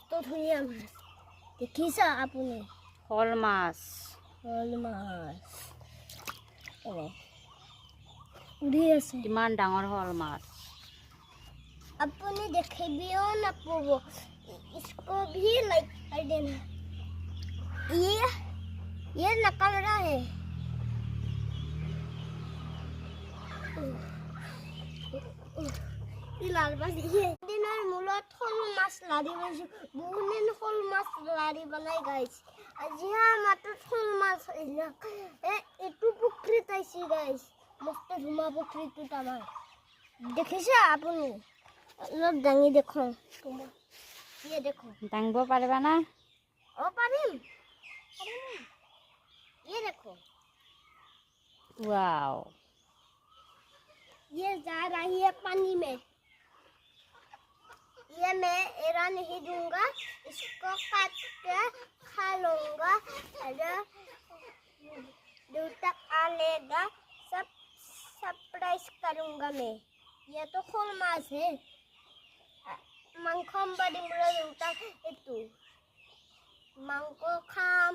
তো ধুনীয়া মাছ দেখিছা আপুনি শ'ল মাছ শ'ল মাছ উৰি আছে কিমান ডাঙৰ শ'ল মাছ আপুনি দেখিবিও নাপাব इसको भी लाइक कर देना ये निकल रहा है লাল মাছ দিনৰ মূলত শ'ল মাছ লাৰি বনাইছোঁ বহুত দিন শ'ল মাছ লাৰি বনাই গাইছ আজি মাত্ৰ শ'ল মাছ এইটো পুখুৰীত আহিছে গাইছ মস্ত ধুমা পুখুৰীটোত আমাৰ দেখিছে আপুনি অলপ দাঙি দেখোঁ ये देखो দাঙিব পাৰিবা না ओ पारिम ये देखो वाओ ये जा रही है पानी में ये मैं एरा नहीं दूंगा इसको काट के खा लूंगा दूर तक आलेगा सब सरप्राइज करूंगा मैं ये तो श'ल माछ है মাংস বাড়ি মুড়া দেউতাক এইটো মাংস খাম